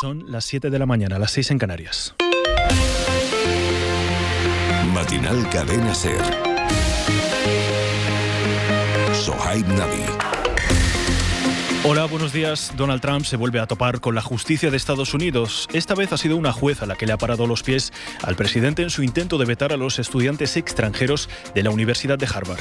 Son las 7 de la mañana, las 6 en Canarias. Matinal Cadena SER. Sohaib Nabi. Hola, buenos días. Donald Trump se vuelve a topar con la justicia de Estados Unidos. Esta vez ha sido una jueza la que le ha parado los pies al presidente en su intento de vetar a los estudiantes extranjeros de la Universidad de Harvard.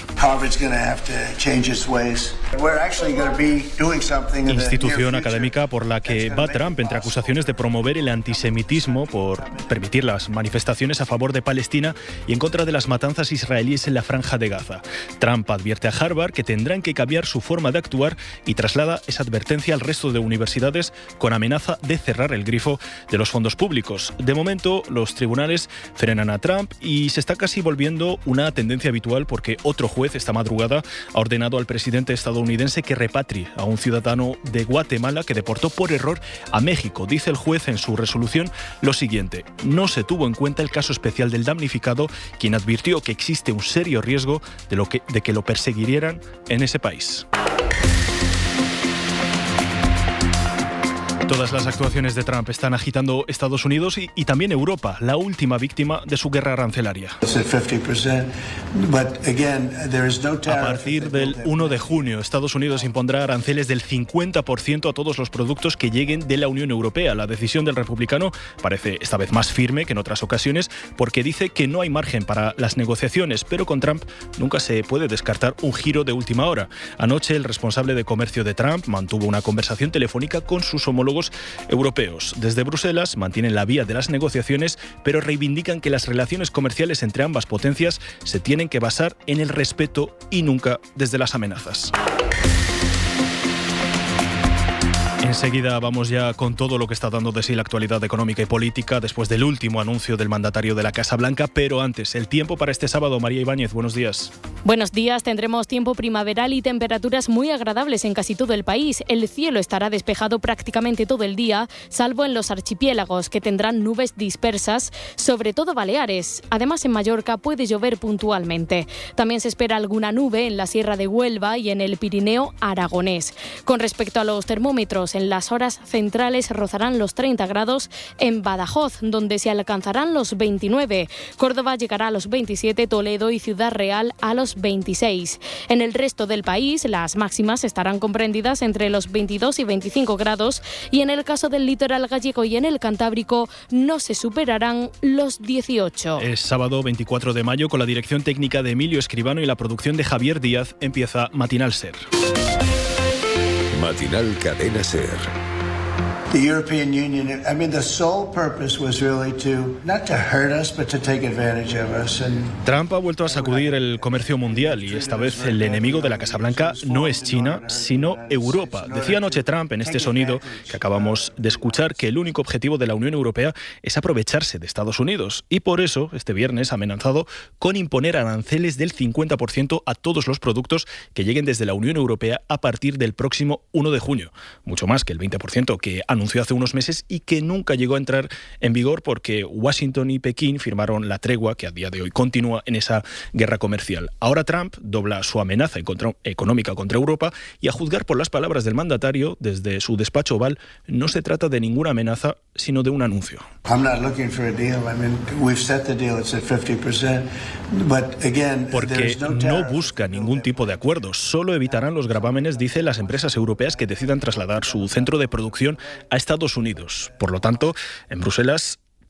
Institución académica por la que va Trump entre acusaciones de promover el antisemitismo por permitir las manifestaciones a favor de Palestina y en contra de las matanzas israelíes en la Franja de Gaza. Trump advierte a Harvard que tendrán que cambiar su forma de actuar y traslada esa advertencia al resto de universidades con amenaza de cerrar el grifo de los fondos públicos. De momento, los tribunales frenan a Trump y se está casi volviendo una tendencia habitual porque otro juez esta madrugada ha ordenado al presidente estadounidense que repatrie a un ciudadano de Guatemala que deportó por error a México. Dice el juez en su resolución lo siguiente: no se tuvo en cuenta el caso especial del damnificado, quien advirtió que existe un serio riesgo de que lo perseguirán en ese país. Todas las actuaciones de Trump están agitando Estados Unidos y también Europa, la última víctima de su guerra arancelaria. A partir del 1 de junio, Estados Unidos impondrá aranceles del 50% a todos los productos que lleguen de la Unión Europea. La decisión del republicano parece esta vez más firme que en otras ocasiones porque dice que no hay margen para las negociaciones, pero con Trump nunca se puede descartar un giro de última hora. Anoche, el responsable de comercio de Trump mantuvo una conversación telefónica con sus homólogos europeos. Desde Bruselas mantienen la vía de las negociaciones, pero reivindican que las relaciones comerciales entre ambas potencias se tienen que basar en el respeto y nunca desde las amenazas. Enseguida vamos ya con todo lo que está dando de sí la actualidad económica y política después del último anuncio del mandatario de la Casa Blanca, pero antes, el tiempo para este sábado. María Ibáñez, buenos días. Buenos días, tendremos tiempo primaveral y temperaturas muy agradables en casi todo el país. El cielo estará despejado prácticamente todo el día, salvo en los archipiélagos, que tendrán nubes dispersas, sobre todo Baleares. Además, en Mallorca puede llover puntualmente. También se espera alguna nube en la Sierra de Huelva y en el Pirineo aragonés. Con respecto a los termómetros, en las horas centrales rozarán los 30 grados en Badajoz, donde se alcanzarán los 29. Córdoba llegará a los 27, Toledo y Ciudad Real a los 26. En el resto del país, las máximas estarán comprendidas entre los 22 y 25 grados y en el caso del litoral gallego y en el Cantábrico no se superarán los 18. Es sábado 24 de mayo, con la dirección técnica de Emilio Escribano y la producción de Javier Díaz, empieza Matinal SER. Matinal Cadena SER. The European Union, I mean, the sole purpose was really not to hurt us, but to take advantage of us. Trump ha vuelto a sacudir el comercio mundial y esta vez el enemigo de la Casa Blanca no es China, sino Europa. Decía anoche Trump en este sonido que acabamos de escuchar que el único objetivo de la Unión Europea es aprovecharse de Estados Unidos y por eso este viernes ha amenazado con imponer aranceles del 50% a todos los productos que lleguen desde la Unión Europea a partir del próximo 1 de junio. Mucho más que el 20% que anunció hace unos meses y que nunca llegó a entrar en vigor porque Washington y Pekín firmaron la tregua que a día de hoy continúa en esa guerra comercial. Ahora Trump dobla su amenaza económica contra Europa y, a juzgar por las palabras del mandatario desde su despacho oval, no se trata de ninguna amenaza, sino de un anuncio. Porque no busca ningún tipo de acuerdo, solo evitarán los gravámenes, dice, las empresas europeas que decidan trasladar su centro de producción a Estados Unidos. Por lo tanto,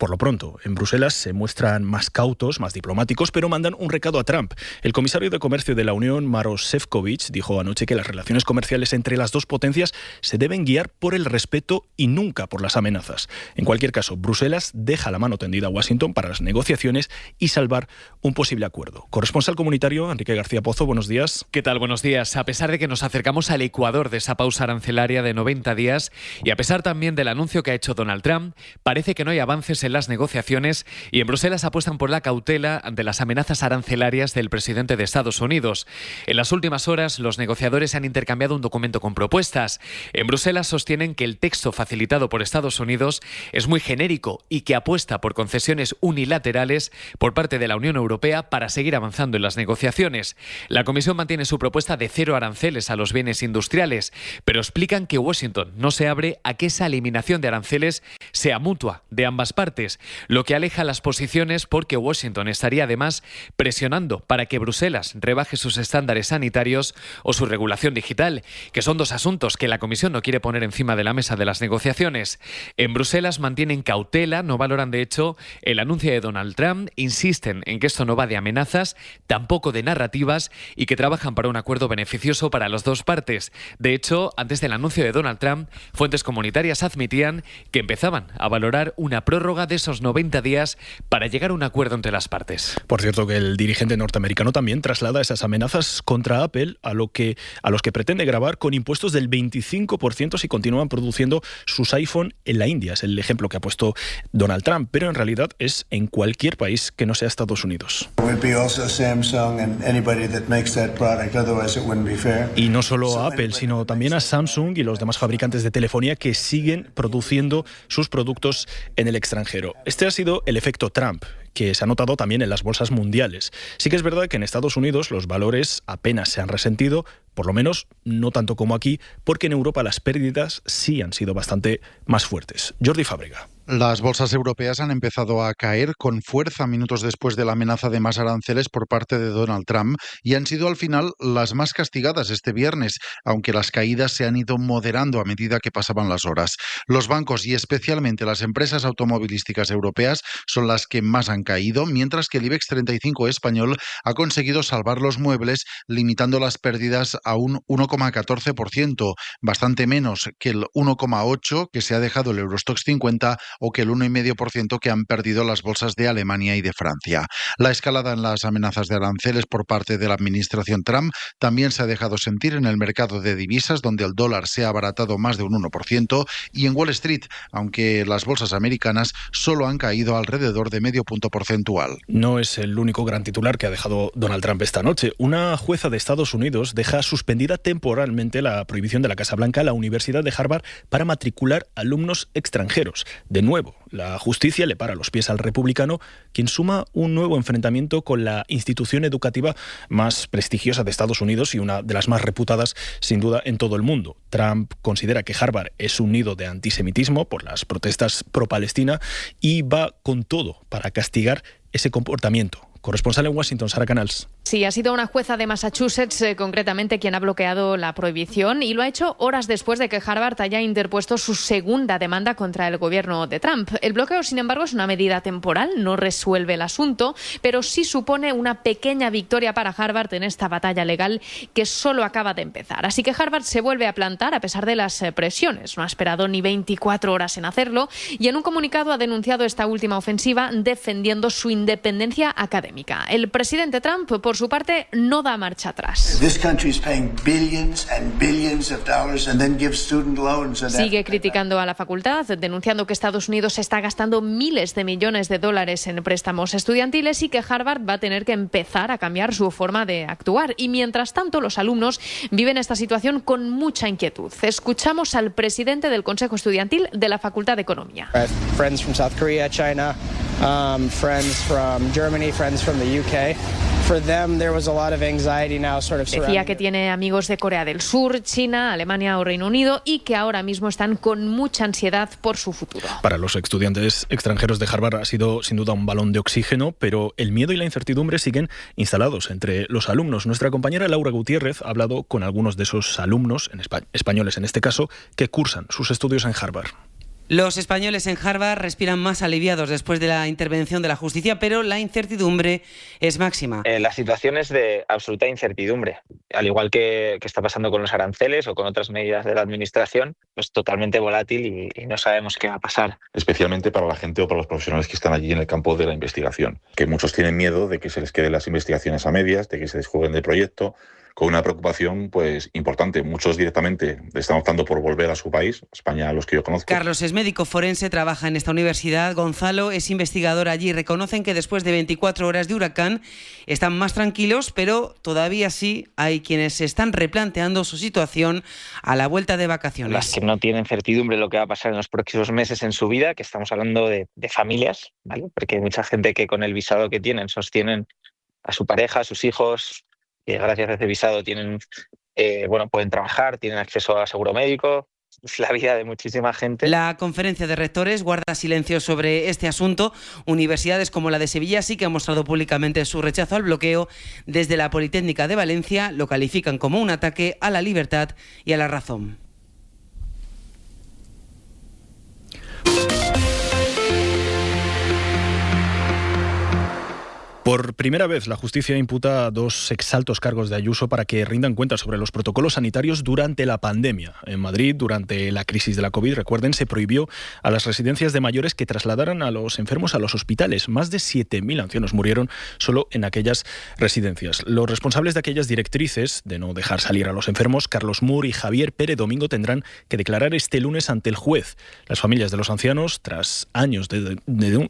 por lo pronto, en Bruselas se muestran más cautos, más diplomáticos, pero mandan un recado a Trump. El comisario de Comercio de la Unión, Maroš Šefčovič, dijo anoche que las relaciones comerciales entre las dos potencias se deben guiar por el respeto y nunca por las amenazas. En cualquier caso, Bruselas deja la mano tendida a Washington para las negociaciones y salvar un posible acuerdo. Corresponsal comunitario, Enrique García Pozo, buenos días. ¿Qué tal? Buenos días. A pesar de que nos acercamos al ecuador de esa pausa arancelaria de 90 días y a pesar también del anuncio que ha hecho Donald Trump, parece que no hay avances en en las negociaciones y en Bruselas apuestan por la cautela ante las amenazas arancelarias del presidente de Estados Unidos. En las últimas horas, los negociadores han intercambiado un documento con propuestas. En Bruselas sostienen que el texto facilitado por Estados Unidos es muy genérico y que apuesta por concesiones unilaterales por parte de la Unión Europea para seguir avanzando en las negociaciones. La Comisión mantiene su propuesta de cero aranceles a los bienes industriales, pero explican que Washington no se abre a que esa eliminación de aranceles sea mutua de ambas partes, lo que aleja las posiciones porque Washington estaría además presionando para que Bruselas rebaje sus estándares sanitarios o su regulación digital, que son dos asuntos que la Comisión no quiere poner encima de la mesa de las negociaciones. En Bruselas mantienen cautela, no valoran de hecho el anuncio de Donald Trump, insisten en que esto no va de amenazas, tampoco de narrativas y que trabajan para un acuerdo beneficioso para las dos partes. De hecho, antes del anuncio de Donald Trump, fuentes comunitarias admitían que empezaban a valorar una prórroga de esos 90 días para llegar a un acuerdo entre las partes. Por cierto, que el dirigente norteamericano también traslada esas amenazas contra Apple a los que pretende gravar con impuestos del 25% si continúan produciendo sus iPhone en la India. Es el ejemplo que ha puesto Donald Trump, pero en realidad es en cualquier país que no sea Estados Unidos. Y no solo a Apple, sino también a Samsung y los demás fabricantes de telefonía que siguen produciendo sus productos en el extranjero. Este ha sido el efecto Trump, que se ha notado también en las bolsas mundiales. Sí que es verdad que en Estados Unidos los valores apenas se han resentido, por lo menos no tanto como aquí, porque en Europa las pérdidas sí han sido bastante más fuertes. Jordi Fábrega. Las bolsas europeas han empezado a caer con fuerza minutos después de la amenaza de más aranceles por parte de Donald Trump y han sido al final las más castigadas este viernes, aunque las caídas se han ido moderando a medida que pasaban las horas. Los bancos y especialmente las empresas automovilísticas europeas son las que más han caído, mientras que el IBEX 35 español ha conseguido salvar los muebles limitando las pérdidas a un 1,14%, bastante menos que el 1,8% que se ha dejado el Eurostoxx 50 o que el 1,5% que han perdido las bolsas de Alemania y de Francia. La escalada en las amenazas de aranceles por parte de la administración Trump también se ha dejado sentir en el mercado de divisas, donde el dólar se ha abaratado más de un 1%, y en Wall Street, aunque las bolsas americanas solo han caído alrededor de medio punto porcentual. No es el único gran titular que ha dejado Donald Trump esta noche. Una jueza de Estados Unidos deja suspendida temporalmente la prohibición de la Casa Blanca a la Universidad de Harvard para matricular alumnos extranjeros. De nuevo, la justicia le para los pies al republicano, quien suma un nuevo enfrentamiento con la institución educativa más prestigiosa de Estados Unidos y una de las más reputadas, sin duda, en todo el mundo. Trump considera que Harvard es un nido de antisemitismo por las protestas pro-Palestina y va con todo para castigar ese comportamiento. Corresponsal en Washington, Sara Canals. Sí, ha sido una jueza de Massachusetts, concretamente, quien ha bloqueado la prohibición y lo ha hecho horas después de que Harvard haya interpuesto su segunda demanda contra el gobierno de Trump. El bloqueo, sin embargo, es una medida temporal, no resuelve el asunto, pero sí supone una pequeña victoria para Harvard en esta batalla legal que solo acaba de empezar. Así que Harvard se vuelve a plantar a pesar de las presiones. No ha esperado ni 24 horas en hacerlo y en un comunicado ha denunciado esta última ofensiva defendiendo su independencia académica. El presidente Trump, por su parte, no da marcha atrás. Sigue criticando a la facultad, denunciando que Estados Unidos está gastando miles de millones de dólares en préstamos estudiantiles y que Harvard va a tener que empezar a cambiar su forma de actuar. Y mientras tanto, los alumnos viven esta situación con mucha inquietud. Escuchamos al presidente del Consejo Estudiantil de la Facultad de Economía. Friends from South Korea, China, friends from Germany, friends from the UK. Decía que tiene amigos de Corea del Sur, China, Alemania o Reino Unido y que ahora mismo están con mucha ansiedad por su futuro. Para los estudiantes extranjeros de Harvard ha sido sin duda un balón de oxígeno, pero el miedo y la incertidumbre siguen instalados entre los alumnos. Nuestra compañera Laura Gutiérrez ha hablado con algunos de esos alumnos, españoles en este caso, que cursan sus estudios en Harvard. Los españoles en Harvard respiran más aliviados después de la intervención de la justicia, pero la incertidumbre es máxima. La situación es de absoluta incertidumbre. Al igual que está pasando con los aranceles o con otras medidas de la administración, pues totalmente volátil y no sabemos qué va a pasar. Especialmente para la gente o para los profesionales que están allí en el campo de la investigación, que muchos tienen miedo de que se les queden las investigaciones a medias, de que se desjueguen del proyecto, con una preocupación pues importante. Muchos directamente están optando por volver a su país, España, a los que yo conozco. Carlos es médico forense, trabaja en esta universidad. Gonzalo es investigador allí. Reconocen que después de 24 horas de huracán están más tranquilos, pero todavía sí hay quienes se están replanteando su situación a la vuelta de vacaciones. Las que no tienen certidumbre de lo que va a pasar en los próximos meses en su vida, que estamos hablando de familias, ¿vale? Porque hay mucha gente que con el visado que tienen sostienen a su pareja, a sus hijos, que gracias a ese visado tienen, pueden trabajar, tienen acceso a seguro médico. Es la vida de muchísima gente. La conferencia de rectores guarda silencio sobre este asunto. Universidades como la de Sevilla sí que han mostrado públicamente su rechazo al bloqueo. Desde la Politécnica de Valencia lo califican como un ataque a la libertad y a la razón. Por primera vez, la justicia imputa a 2 exaltos cargos de Ayuso para que rindan cuentas sobre los protocolos sanitarios durante la pandemia. En Madrid, durante la crisis de la COVID, recuerden, se prohibió a las residencias de mayores que trasladaran a los enfermos a los hospitales. Más de 7.000 ancianos murieron solo en aquellas residencias. Los responsables de aquellas directrices de no dejar salir a los enfermos, Carlos Mur y Javier Pérez Domingo, tendrán que declarar este lunes ante el juez. Las familias de los ancianos, tras años de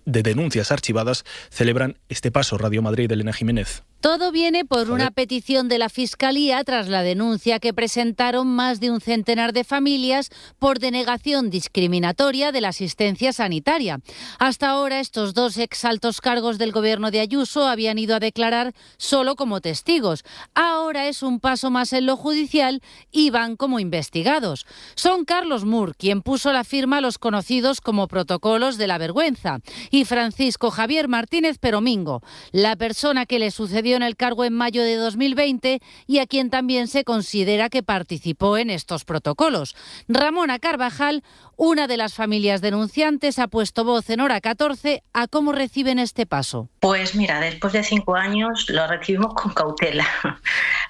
denuncias archivadas, celebran este paso. Radio Madrid, Elena Jiménez. Todo viene por una petición de la Fiscalía tras la denuncia que presentaron más de un centenar de familias por denegación discriminatoria de la asistencia sanitaria. Hasta ahora, estos 2 exaltos cargos del gobierno de Ayuso habían ido a declarar solo como testigos. Ahora es un paso más en lo judicial y van como investigados. Son Carlos Mur, quien puso la firma a los conocidos como protocolos de la vergüenza, y Francisco Javier Martínez Peromingo, la persona que le sucedió en el cargo en mayo de 2020 y a quien también se considera que participó en estos protocolos. Ramona Carvajal, una de las familias denunciantes, ha puesto voz en Hora 14 a cómo reciben este paso. Pues mira, después de 5 años lo recibimos con cautela,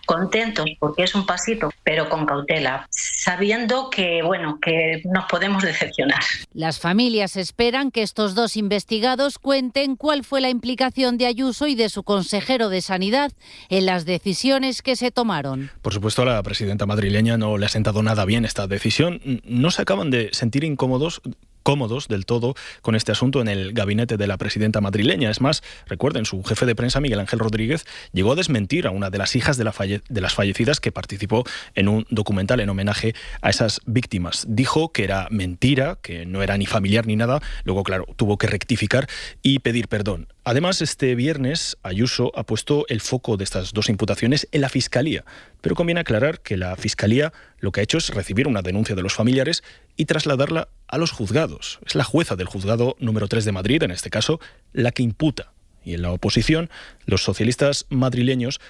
contentos porque es un pasito, pero con cautela, sabiendo que nos podemos decepcionar. Las familias esperan que estos 2 investigados cuenten cuál fue la implicación de Ayuso y de su consejero de Sanidad en las decisiones que se tomaron. Por supuesto, a la presidenta madrileña no le ha sentado nada bien esta decisión. No se acaban de sentir cómodos del todo con este asunto en el gabinete de la presidenta madrileña. Es más, recuerden, su jefe de prensa, Miguel Ángel Rodríguez, llegó a desmentir a una de las hijas de las fallecidas que participó en un documental en homenaje a esas víctimas. Dijo que era mentira, que no era ni familiar ni nada. Luego, claro, tuvo que rectificar y pedir perdón. Además, este viernes Ayuso ha puesto el foco de estas 2 imputaciones en la Fiscalía. Pero conviene aclarar que la Fiscalía lo que ha hecho es recibir una denuncia de los familiares y trasladarla a los juzgados. Es la jueza del juzgado número 3 de Madrid, en este caso, la que imputa. Y en la oposición, los socialistas madrileños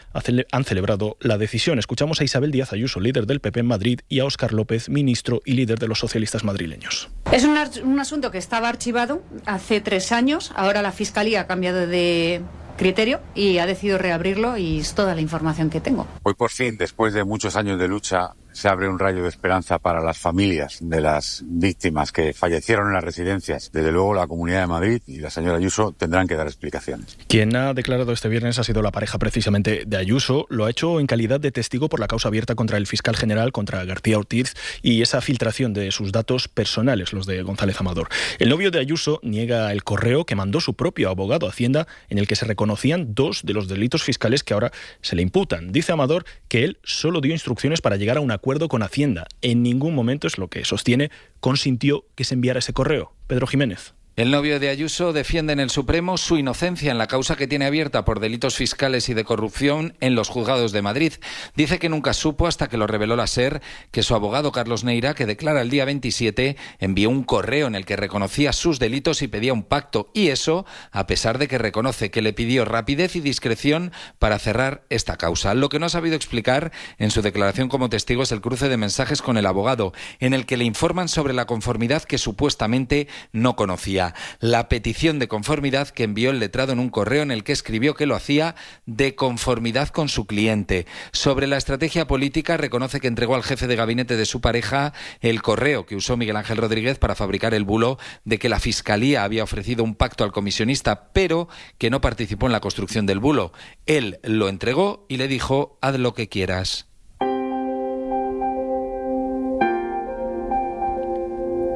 han celebrado la decisión. Escuchamos a Isabel Díaz Ayuso, líder del PP en Madrid, y a Óscar López, ministro y líder de los socialistas madrileños. Es un asunto que estaba archivado hace 3 años. Ahora la Fiscalía ha cambiado de criterio y ha decidido reabrirlo, y es toda la información que tengo. Hoy por fin, después de muchos años de lucha, se abre un rayo de esperanza para las familias de las víctimas que fallecieron en las residencias. Desde luego, la Comunidad de Madrid y la señora Ayuso tendrán que dar explicaciones. Quien ha declarado este viernes ha sido la pareja precisamente de Ayuso. Lo ha hecho en calidad de testigo por la causa abierta contra el fiscal general, contra García Ortiz, y esa filtración de sus datos personales, los de González Amador. El novio de Ayuso niega el correo que mandó su propio abogado Hacienda, en el que se reconocían 2 de los delitos fiscales que ahora se le imputan. Dice Amador que él solo dio instrucciones para llegar a un acuerdo con Hacienda. En ningún momento, es lo que sostiene, consintió que se enviara ese correo. Pedro Jiménez. El novio de Ayuso defiende en el Supremo su inocencia en la causa que tiene abierta por delitos fiscales y de corrupción en los juzgados de Madrid. Dice que nunca supo, hasta que lo reveló la SER, que su abogado Carlos Neira, que declara el día 27, envió un correo en el que reconocía sus delitos y pedía un pacto. Y eso, a pesar de que reconoce que le pidió rapidez y discreción para cerrar esta causa. Lo que no ha sabido explicar en su declaración como testigo es el cruce de mensajes con el abogado, en el que le informan sobre la conformidad que supuestamente no conocía. Turquía. La petición de conformidad que envió el letrado en un correo en el que escribió que lo hacía de conformidad con su cliente. Sobre la estrategia política, reconoce que entregó al jefe de gabinete de su pareja el correo que usó Miguel Ángel Rodríguez para fabricar el bulo de que la Fiscalía había ofrecido un pacto al comisionista, pero que no participó en la construcción del bulo. Él lo entregó y le dijo: haz lo que quieras.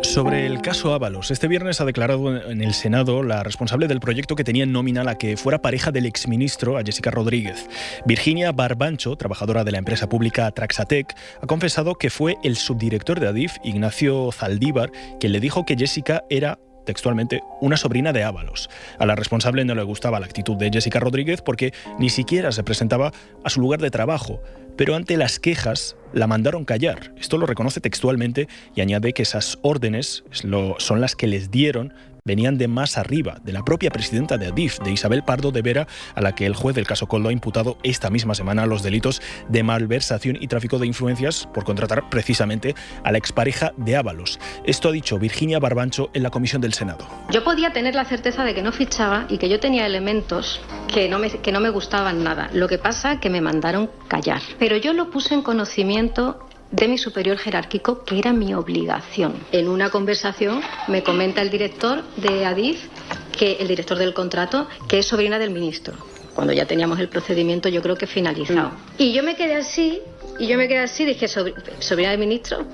Sobre el caso Ábalos, este viernes ha declarado en el Senado la responsable del proyecto que tenía en nómina la que fuera pareja del exministro, a Jessica Rodríguez. Virginia Barbancho, trabajadora de la empresa pública Traxatec, ha confesado que fue el subdirector de Adif, Ignacio Zaldívar, quien le dijo que Jessica era, textualmente, una sobrina de Ábalos. A la responsable no le gustaba la actitud de Jessica Rodríguez porque ni siquiera se presentaba a su lugar de trabajo, pero ante las quejas la mandaron callar. Esto lo reconoce textualmente y añade que esas órdenes son las que les dieron, venían de más arriba, de la propia presidenta de Adif, de Isabel Pardo de Vera, a la que el juez del caso Koldo ha imputado esta misma semana los delitos de malversación y tráfico de influencias por contratar precisamente a la expareja de Ábalos. Esto ha dicho Virginia Barbancho en la comisión del Senado. Yo podía tener la certeza de que no fichaba y que yo tenía elementos que no me gustaban nada. Lo que pasa que me mandaron callar. Pero yo lo puse en conocimiento de mi superior jerárquico, que era mi obligación. En una conversación me comenta el director de Adif, el director del contrato, que es sobrina del ministro. Cuando ya teníamos el procedimiento, yo creo que finalizado. Y yo me quedé así, dije, ¿sobrina del ministro?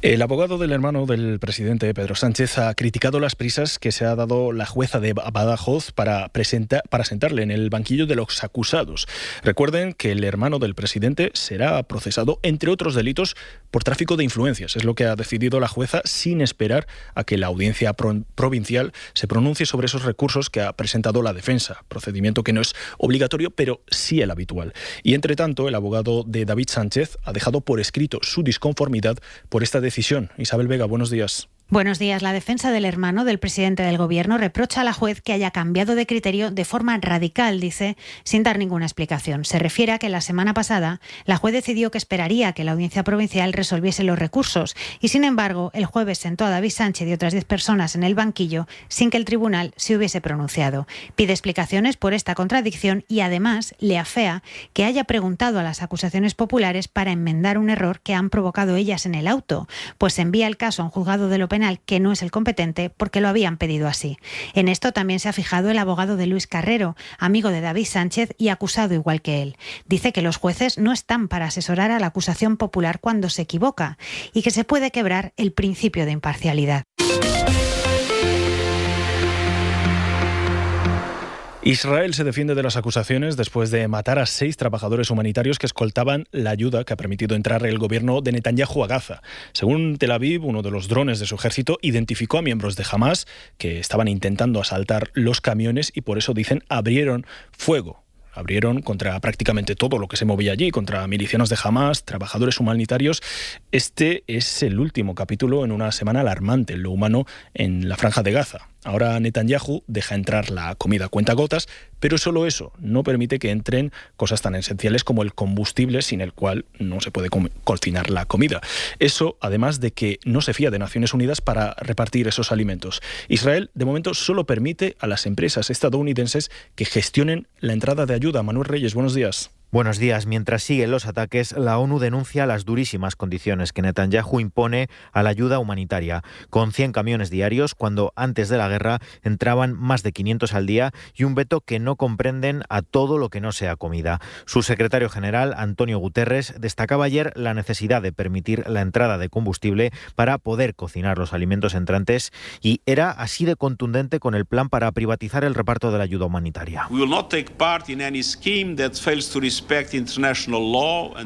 El abogado del hermano del presidente, Pedro Sánchez, ha criticado las prisas que se ha dado la jueza de Badajoz para sentarle en el banquillo de los acusados. Recuerden que el hermano del presidente será procesado, entre otros delitos, por tráfico de influencias. Es lo que ha decidido la jueza sin esperar a que la audiencia provincial se pronuncie sobre esos recursos que ha presentado la defensa, procedimiento que no es obligatorio, pero sí el habitual. Y entre tanto, el abogado de David Sánchez ha dejado por escrito su disconformidad por esta decisión. Isabel Vega, buenos días. Buenos días. La defensa del hermano del presidente del Gobierno reprocha a la juez que haya cambiado de criterio de forma radical, dice, sin dar ninguna explicación. Se refiere a que la semana pasada la juez decidió que esperaría que la audiencia provincial resolviese los recursos y, sin embargo, el jueves sentó a David Sánchez y otras 10 personas en el banquillo sin que el tribunal se hubiese pronunciado. Pide explicaciones por esta contradicción y, además, le afea que haya preguntado a las acusaciones populares para enmendar un error que han provocado ellas en el auto, pues envía el caso a un juzgado de lo penal que no es el competente porque lo habían pedido así. En esto también se ha fijado el abogado de Luis Carrero, amigo de David Sánchez y acusado igual que él. Dice que los jueces no están para asesorar a la acusación popular cuando se equivoca y que se puede quebrar el principio de imparcialidad. Israel se defiende de las acusaciones después de matar a 6 trabajadores humanitarios que escoltaban la ayuda que ha permitido entrar el gobierno de Netanyahu a Gaza. Según Tel Aviv, uno de los drones de su ejército identificó a miembros de Hamás que estaban intentando asaltar los camiones y por eso, dicen, abrieron fuego. Abrieron contra prácticamente todo lo que se movía allí, contra milicianos de Hamás, trabajadores humanitarios. Este es el último capítulo en una semana alarmante en lo humano en la Franja de Gaza. Ahora Netanyahu deja entrar la comida a cuentagotas, pero solo eso, no permite que entren cosas tan esenciales como el combustible, sin el cual no se puede cocinar la comida. Eso, además de que no se fía de Naciones Unidas para repartir esos alimentos. Israel, de momento, solo permite a las empresas estadounidenses que gestionen la entrada de ayuda. Manuel Reyes, buenos días. Buenos días. Mientras siguen los ataques, la ONU denuncia las durísimas condiciones que Netanyahu impone a la ayuda humanitaria, con 100 camiones diarios, cuando antes de la guerra entraban más de 500 al día, y un veto que no comprenden a todo lo que no sea comida. Su secretario general, Antonio Guterres, destacaba ayer la necesidad de permitir la entrada de combustible para poder cocinar los alimentos entrantes, y era así de contundente con el plan para privatizar el reparto de la ayuda humanitaria.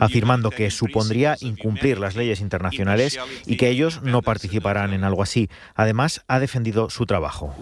Afirmando que supondría incumplir las leyes internacionales y que ellos no participarán en algo así. Además, ha defendido su trabajo.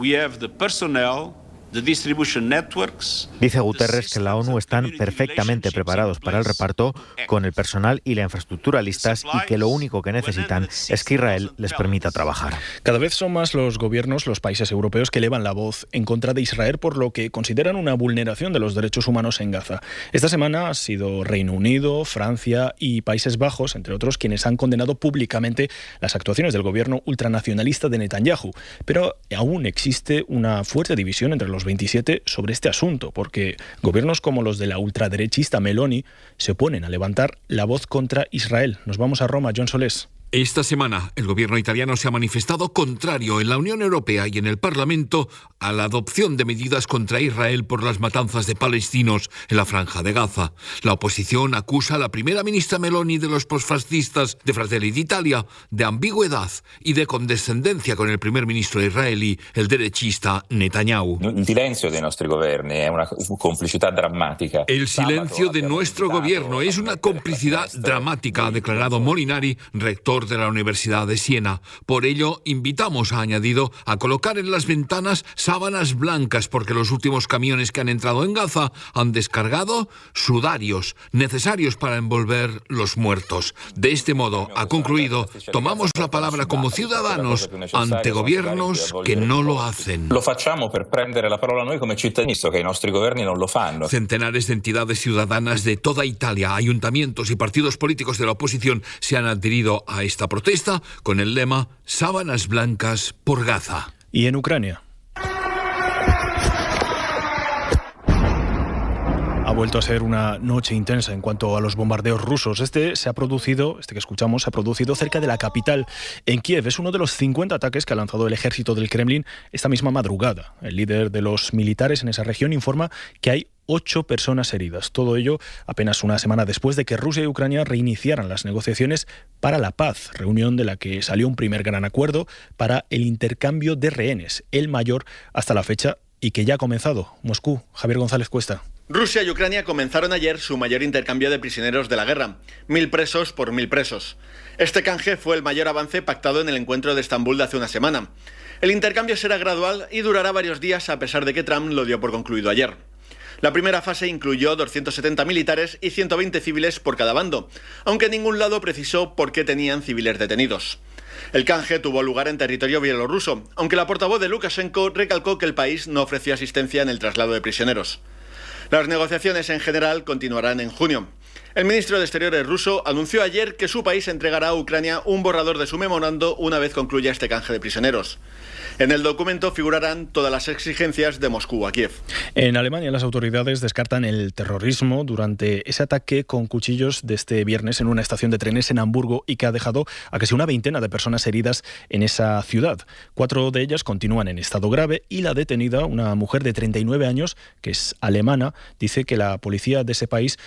Dice Guterres que la ONU están perfectamente preparados para el reparto, con el personal y la infraestructura listas, y que lo único que necesitan es que Israel les permita trabajar. Cada vez son más los gobiernos, los países europeos, que elevan la voz en contra de Israel por lo que consideran una vulneración de los derechos humanos en Gaza. Esta semana ha sido Reino Unido, Francia y Países Bajos, entre otros, quienes han condenado públicamente las actuaciones del gobierno ultranacionalista de Netanyahu. Pero aún existe una fuerte división entre los 27 sobre este asunto, porque gobiernos como los de la ultraderechista Meloni se oponen a levantar la voz contra Israel. Nos vamos a Roma, John Solés. Esta semana, el gobierno italiano se ha manifestado contrario en la Unión Europea y en el Parlamento a la adopción de medidas contra Israel por las matanzas de palestinos en la Franja de Gaza. La oposición acusa a la primera ministra Meloni de los posfascistas de Fratelli d'Italia de ambigüedad y de condescendencia con el primer ministro israelí, el derechista Netanyahu. El silencio de nuestro gobierno es una complicidad dramática. El silencio de nuestro gobierno es una complicidad dramática, ha declarado Molinari, rector de la Universidad de Siena. Por ello, invitamos, ha añadido, a colocar en las ventanas sábanas blancas porque los últimos camiones que han entrado en Gaza han descargado sudarios necesarios para envolver los muertos. De este modo, ha concluido, tomamos la palabra como ciudadanos ante gobiernos que no lo hacen. Lo facciamo per prendere la parola noi come cittadini, visto che i nostri governi non lo fanno. Centenares de entidades ciudadanas de toda Italia, ayuntamientos y partidos políticos de la oposición se han adherido a esta protesta con el lema Sábanas blancas por Gaza. Y en Ucrania ha vuelto a ser una noche intensa en cuanto a los bombardeos rusos. Este que escuchamos, se ha producido cerca de la capital, en Kiev. Es uno de los 50 ataques que ha lanzado el ejército del Kremlin esta misma madrugada. El líder de los militares en esa región informa que hay 8 personas heridas. Todo ello apenas una semana después de que Rusia y Ucrania reiniciaran las negociaciones para la paz, reunión de la que salió un primer gran acuerdo para el intercambio de rehenes, el mayor hasta la fecha y que ya ha comenzado. Moscú, Javier González Cuesta. Rusia y Ucrania comenzaron ayer su mayor intercambio de prisioneros de la guerra, 1.000 presos por 1.000 presos. Este canje fue el mayor avance pactado en el encuentro de Estambul de hace una semana. El intercambio será gradual y durará varios días a pesar de que Trump lo dio por concluido ayer. La primera fase incluyó 270 militares y 120 civiles por cada bando, aunque ningún lado precisó por qué tenían civiles detenidos. El canje tuvo lugar en territorio bielorruso, aunque la portavoz de Lukashenko recalcó que el país no ofreció asistencia en el traslado de prisioneros. Las negociaciones en general continuarán en junio. El ministro de Exteriores ruso anunció ayer que su país entregará a Ucrania un borrador de su memorando una vez concluya este canje de prisioneros. En el documento figurarán todas las exigencias de Moscú a Kiev. En Alemania, las autoridades descartan el terrorismo durante ese ataque con cuchillos de este viernes en una estación de trenes en Hamburgo y que ha dejado a casi una veintena de personas heridas en esa ciudad. 4 de ellas continúan en estado grave y la detenida, una mujer de 39 años, que es alemana, dice que la policía de ese país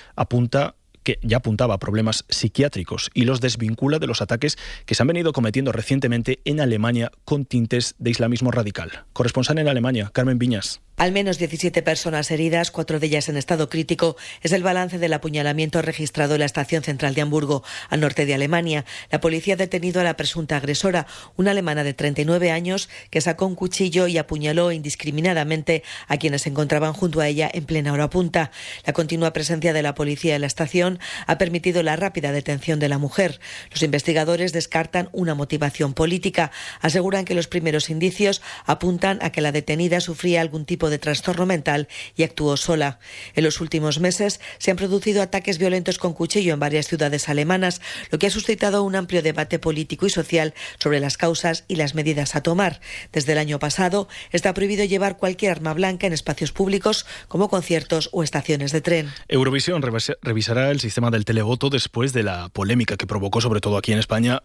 ya apuntaba a problemas psiquiátricos y los desvincula de los ataques que se han venido cometiendo recientemente en Alemania con tintes de islamismo radical. Corresponsal en Alemania, Carmen Viñas. Al menos 17 personas heridas, 4 de ellas en estado crítico, es el balance del apuñalamiento registrado en la estación central de Hamburgo, al norte de Alemania. La policía ha detenido a la presunta agresora, una alemana de 39 años, que sacó un cuchillo y apuñaló indiscriminadamente a quienes se encontraban junto a ella en plena hora punta. La continua presencia de la policía en la estación ha permitido la rápida detención de la mujer. Los investigadores descartan una motivación política. Aseguran que los primeros indicios apuntan a que la detenida sufría algún tipo de trastorno mental y actuó sola. En los últimos meses se han producido ataques violentos con cuchillo en varias ciudades alemanas, lo que ha suscitado un amplio debate político y social sobre las causas y las medidas a tomar. Desde el año pasado está prohibido llevar cualquier arma blanca en espacios públicos como conciertos o estaciones de tren. Eurovisión revisará el sistema del televoto después de la polémica que provocó, sobre todo aquí en España,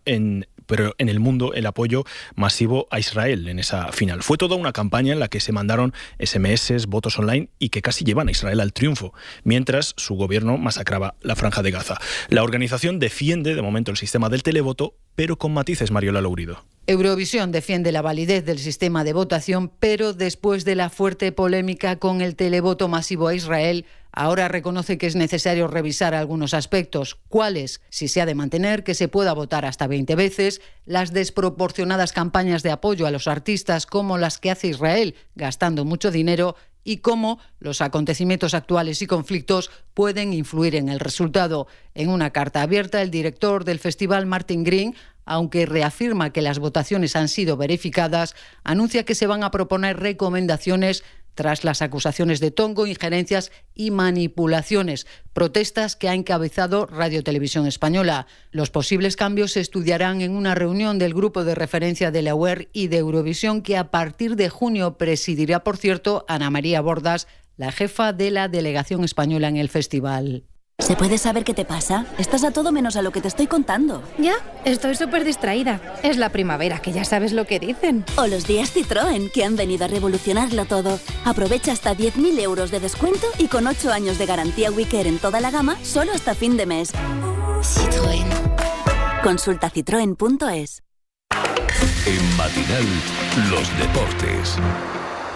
pero en el mundo, el apoyo masivo a Israel en esa final. Fue toda una campaña en la que se mandaron SMS, votos online y que casi llevan a Israel al triunfo, mientras su gobierno masacraba la Franja de Gaza. La organización defiende de momento el sistema del televoto, pero con matices, Mariola Lourido. Eurovisión defiende la validez del sistema de votación, pero después de la fuerte polémica con el televoto masivo a Israel, ahora reconoce que es necesario revisar algunos aspectos. ¿Cuáles? Si se ha de mantener que se pueda votar hasta 20 veces, las desproporcionadas campañas de apoyo a los artistas como las que hace Israel, gastando mucho dinero, y cómo los acontecimientos actuales y conflictos pueden influir en el resultado. En una carta abierta, el director del festival, Martin Green, aunque reafirma que las votaciones han sido verificadas, anuncia que se van a proponer recomendaciones tras las acusaciones de tongo, injerencias y manipulaciones, protestas que ha encabezado Radio Televisión Española. Los posibles cambios se estudiarán en una reunión del grupo de referencia de la UER y de Eurovisión que a partir de junio presidirá, por cierto, Ana María Bordas, la jefa de la delegación española en el festival. ¿Se puede saber qué te pasa? Estás a todo menos a lo que te estoy contando. Ya, estoy súper distraída. Es la primavera, que ya sabes lo que dicen. O los días Citroën, que han venido a revolucionarlo todo. Aprovecha hasta 10.000 euros de descuento y con 8 años de garantía WeCare en toda la gama, solo hasta fin de mes. Citroën. Consulta citroen.es. En Matinal, los deportes.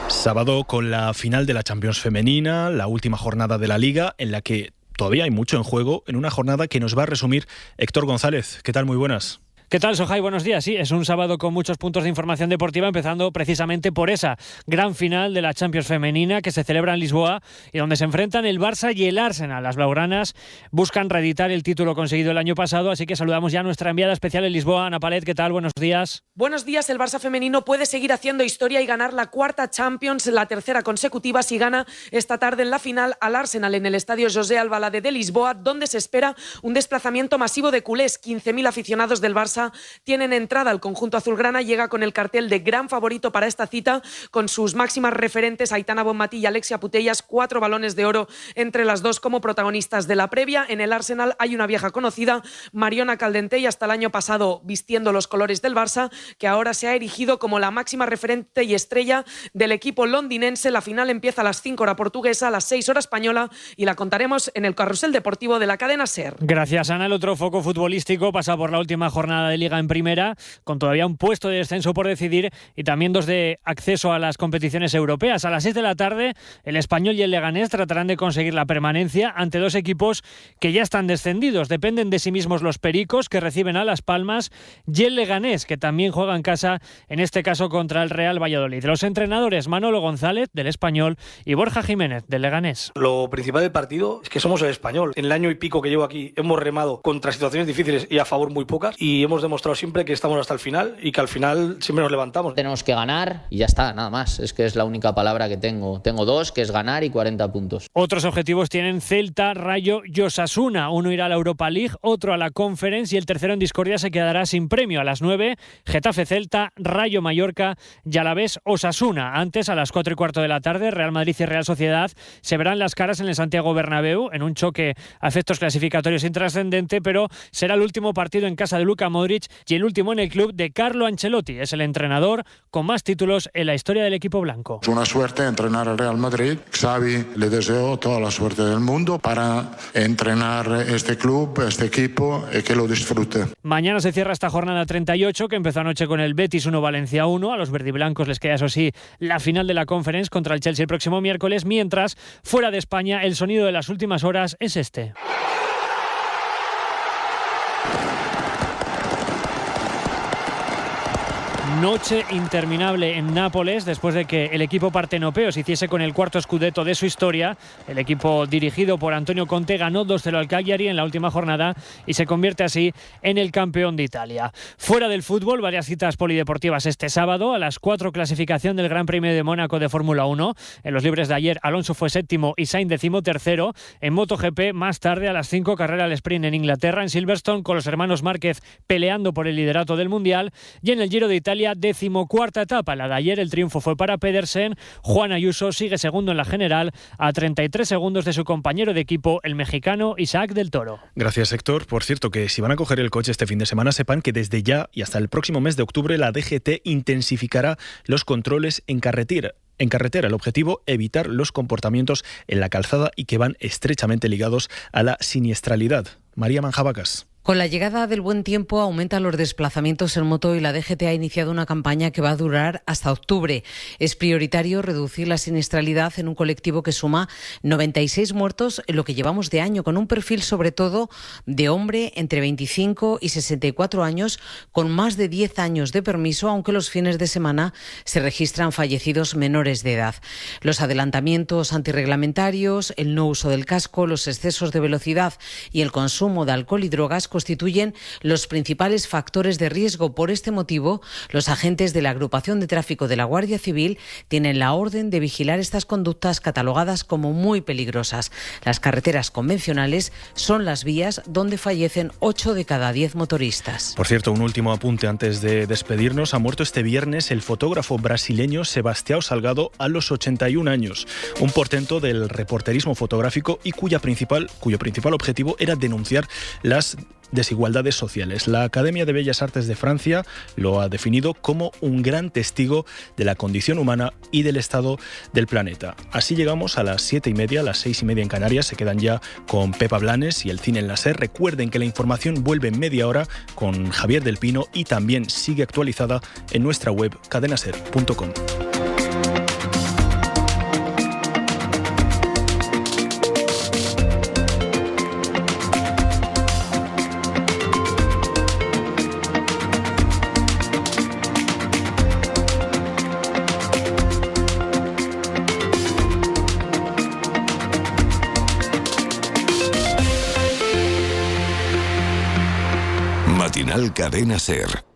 Sábado con la final de la Champions femenina, la última jornada de la Liga, en la que todavía hay mucho en juego, en una jornada que nos va a resumir Héctor González. ¿Qué tal? Muy buenas. ¿Qué tal, Sohai? Buenos días. Sí, es un sábado con muchos puntos de información deportiva, empezando precisamente por esa gran final de la Champions femenina que se celebra en Lisboa y donde se enfrentan el Barça y el Arsenal. Las blaugranas buscan reeditar el título conseguido el año pasado, así que saludamos ya a nuestra enviada especial en Lisboa, Ana Palet. ¿Qué tal? Buenos días. Buenos días. El Barça femenino puede seguir haciendo historia y ganar la cuarta Champions, la tercera consecutiva, si gana esta tarde en la final al Arsenal en el estadio José Alvalade de Lisboa, donde se espera un desplazamiento masivo de culés. 15.000 aficionados del Barça tienen entrada al conjunto azulgrana. Llega con el cartel de gran favorito para esta cita, con sus máximas referentes Aitana Bonmatí y Alexia Putellas, 4 balones de oro entre las dos como protagonistas de la previa. En el Arsenal hay una vieja conocida, Mariona Caldentey, hasta el año pasado vistiendo los colores del Barça, que ahora se ha erigido como la máxima referente y estrella del equipo londinense. La final empieza a las 5 hora portuguesa, a las 6 hora española, y la contaremos en el carrusel deportivo de la cadena SER. Gracias, Ana. El otro foco futbolístico pasa por la última jornada de Liga en primera, con todavía un puesto de descenso por decidir y también 2 de acceso a las competiciones europeas. A las 6 de la tarde, el Español y el Leganés tratarán de conseguir la permanencia ante 2 equipos que ya están descendidos. Dependen de sí mismos los pericos, que reciben a Las Palmas, y el Leganés, que también juega en casa, en este caso contra el Real Valladolid. Los entrenadores Manolo González, del Español, y Borja Jiménez, del Leganés. Lo principal del partido es que somos el Español. En el año y pico que llevo aquí hemos remado contra situaciones difíciles y a favor muy pocas, y hemos demostrado siempre que estamos hasta el final y que al final siempre nos levantamos. Tenemos que ganar y ya está, nada más. Es que es la única palabra que tengo. Tengo 2, que es ganar, y 40 puntos. Otros objetivos tienen Celta, Rayo y Osasuna. Uno irá a la Europa League, otro a la Conference y el tercero en discordia se quedará sin premio. A las 9, Getafe Celta, Rayo Mallorca y Alavés Osasuna. Antes, a las 4:15 de la tarde, Real Madrid y Real Sociedad se verán las caras en el Santiago Bernabéu en un choque a efectos clasificatorios intrascendente, pero será el último partido en casa de Luka Modric y el último en el club de Carlo Ancelotti. Es el entrenador con más títulos en la historia del equipo blanco. Es una suerte entrenar al Real Madrid. Xavi le deseo toda la suerte del mundo para entrenar este club, este equipo, y que lo disfrute. Mañana se cierra esta jornada 38 que empezó anoche con el Betis 1 Valencia 1. A los verdiblancos les queda, eso sí, la final de la Conference contra el Chelsea el próximo miércoles, mientras fuera de España el sonido de las últimas horas es este. Noche interminable en Nápoles después de que el equipo partenopeo se hiciese con el cuarto scudetto de su historia. El equipo dirigido por Antonio Conte ganó 2-0 al Cagliari en la última jornada y se convierte así en el campeón de Italia. Fuera del fútbol, varias citas polideportivas este sábado. A las 4, clasificación del Gran Premio de Mónaco de Fórmula 1. En los libres de ayer, Alonso fue 7º y Sainz 13º. En MotoGP, más tarde, a las 5, carrera al sprint en Inglaterra, en Silverstone, con los hermanos Márquez peleando por el liderato del Mundial. Y en el Giro de Italia, 14ª etapa. La de ayer, el triunfo fue para Pedersen. Juan Ayuso sigue segundo en la general a 33 segundos de su compañero de equipo, el mexicano Isaac del Toro. Gracias, Héctor. Por cierto, que si van a coger el coche este fin de semana, sepan que desde ya y hasta el próximo mes de octubre la DGT intensificará los controles en carretera. El objetivo, evitar los comportamientos en la calzada y que van estrechamente ligados a la siniestralidad. María Manjabacas. Con la llegada del buen tiempo aumentan los desplazamientos en moto y la DGT ha iniciado una campaña que va a durar hasta octubre. Es prioritario reducir la siniestralidad en un colectivo que suma 96 muertos en lo que llevamos de año, con un perfil sobre todo de hombre entre 25 y 64 años con más de 10 años de permiso, aunque los fines de semana se registran fallecidos menores de edad. Los adelantamientos antirreglamentarios, el no uso del casco, los excesos de velocidad y el consumo de alcohol y drogas constituyen los principales factores de riesgo. Por este motivo, los agentes de la Agrupación de Tráfico de la Guardia Civil tienen la orden de vigilar estas conductas catalogadas como muy peligrosas. Las carreteras convencionales son las vías donde fallecen 8 de cada 10 motoristas. Por cierto, un último apunte antes de despedirnos. Ha muerto este viernes el fotógrafo brasileño Sebastião Salgado a los 81 años. Un portento del reporterismo fotográfico y cuyo principal objetivo era denunciar las desigualdades sociales. La Academia de Bellas Artes de Francia lo ha definido como un gran testigo de la condición humana y del estado del planeta. Así llegamos a las 7:30, las 6:30 en Canarias. Se quedan ya con Pepa Blanes y el cine en la SER. Recuerden que la información vuelve en media hora con Javier del Pino y también sigue actualizada en nuestra web cadenaser.com. Matinal Cadena SER.